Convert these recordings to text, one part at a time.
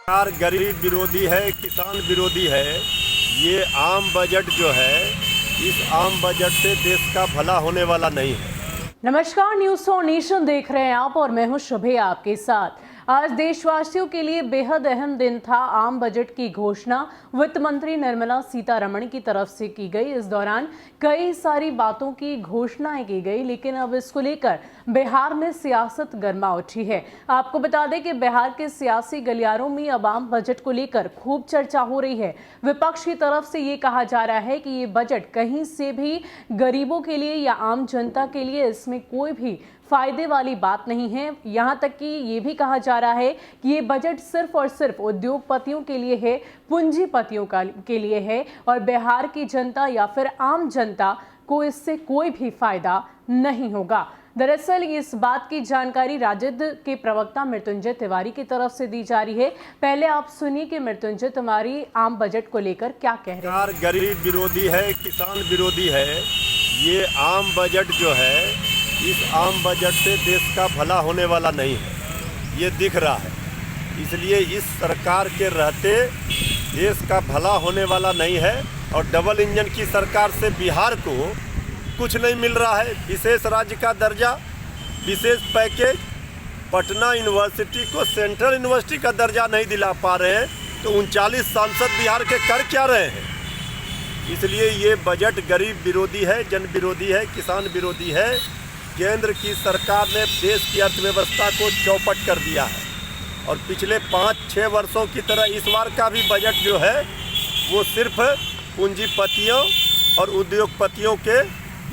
सरकार गरीब विरोधी है, किसान विरोधी है। ये आम बजट जो है, इस आम बजट से देश का भला होने वाला नहीं है। नमस्कार, न्यूज़ फॉर नेशन देख रहे हैं आप और मैं हूं शुभे आपके साथ। आज देशवासियों के लिए बेहद अहम दिन था। आम बजट की घोषणा वित्त मंत्री निर्मला सीतारमण की तरफ से की गई। इस दौरान कई सारी बातों की घोषणाएं की गई, लेकिन अब इसको लेकर बिहार में सियासत गर्मा उठी है। आपको बता दें कि बिहार के सियासी गलियारों में अब आम बजट को लेकर खूब चर्चा हो रही है। विपक्ष की तरफ से ये कहा जा रहा है कि ये बजट कहीं से भी गरीबों के लिए या आम जनता के लिए इसमें कोई भी फायदे वाली बात नहीं है। यहाँ तक कि ये भी कहा जा रहा है कि ये बजट सिर्फ और सिर्फ उद्योगपतियों के लिए है, पूंजीपतियों के लिए है और बिहार की जनता या फिर आम जनता को इससे कोई भी फायदा नहीं होगा। दरअसल इस बात की जानकारी राजद के प्रवक्ता मृत्युंजय तिवारी की तरफ से दी जा रही है। पहले आप सुनिए कि मृत्युंजय तिवारी आम बजट को लेकर क्या कह रहे हैं। सरकार गरीब विरोधी है, किसान विरोधी है। ये आम बजट जो है, इस आम बजट से देश का भला होने वाला नहीं है, ये दिख रहा है। इसलिए इस सरकार के रहते देश का भला होने वाला नहीं है और डबल इंजन की सरकार से बिहार को कुछ नहीं मिल रहा है। विशेष राज्य का दर्जा, विशेष पैकेज, पटना यूनिवर्सिटी को सेंट्रल यूनिवर्सिटी का दर्जा नहीं दिला पा रहे हैं, तो 39 सांसद बिहार के कर क्या रहे हैं। इसलिए ये बजट गरीब विरोधी है, जन विरोधी है, किसान विरोधी है। केंद्र की सरकार ने देश की अर्थव्यवस्था को चौपट कर दिया है और पिछले 5-6 वर्षों की तरह इस बार का भी बजट जो है वो सिर्फ पूंजीपतियों और उद्योगपतियों के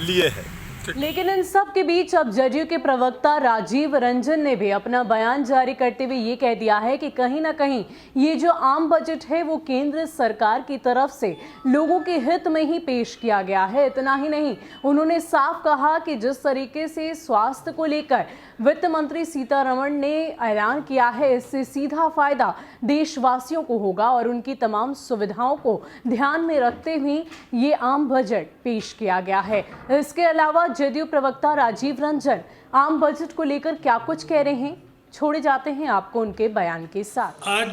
लिए है। लेकिन इन सब के बीच अब जदयू के प्रवक्ता राजीव रंजन ने भी अपना बयान जारी करते हुए ये कह दिया है कि कहीं ना कहीं ये जो आम बजट है वो केंद्र सरकार की तरफ से लोगों के हित में ही पेश किया गया है। इतना ही नहीं, उन्होंने साफ कहा कि जिस तरीके से स्वास्थ्य को लेकर वित्त मंत्री सीतारमण ने ऐलान किया है, इससे सीधा फायदा देशवासियों को होगा और उनकी तमाम सुविधाओं को ध्यान में रखते हुए ये आम बजट पेश किया गया है। इसके अलावा जदयू प्रवक्ता राजीव रंजन आम बजट को लेकर क्या कुछ कह रहे हैं, छोड़े जाते हैं आपको उनके बयान के साथ। आज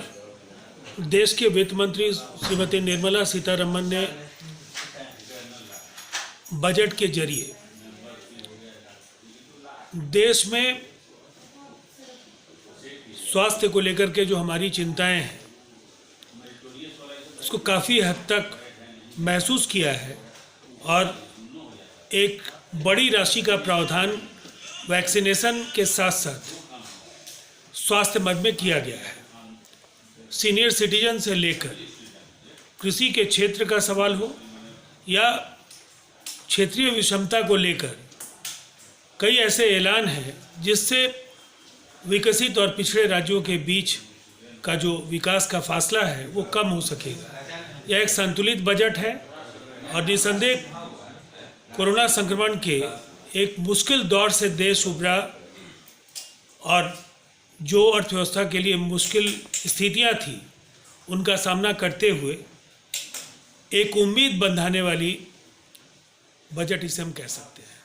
देश के वित्त मंत्री श्रीमती निर्मला सीतारमण ने बजट के जरिए देश में स्वास्थ्य को लेकर के जो हमारी चिंताएं हैं उसको काफ़ी हद तक महसूस किया है और एक बड़ी राशि का प्रावधान वैक्सीनेशन के साथ साथ स्वास्थ्य मद में किया गया है। सीनियर सिटीजन से लेकर कृषि के क्षेत्र का सवाल हो या क्षेत्रीय विषमता को लेकर कई ऐसे ऐलान हैं जिससे विकसित और पिछड़े राज्यों के बीच का जो विकास का फासला है वो कम हो सकेगा। यह एक संतुलित बजट है और निसंदेह कोरोना संक्रमण के एक मुश्किल दौर से देश उभरा और जो अर्थव्यवस्था के लिए मुश्किल स्थितियां थी उनका सामना करते हुए एक उम्मीद बंधाने वाली बजट इसे हम कह सकते हैं।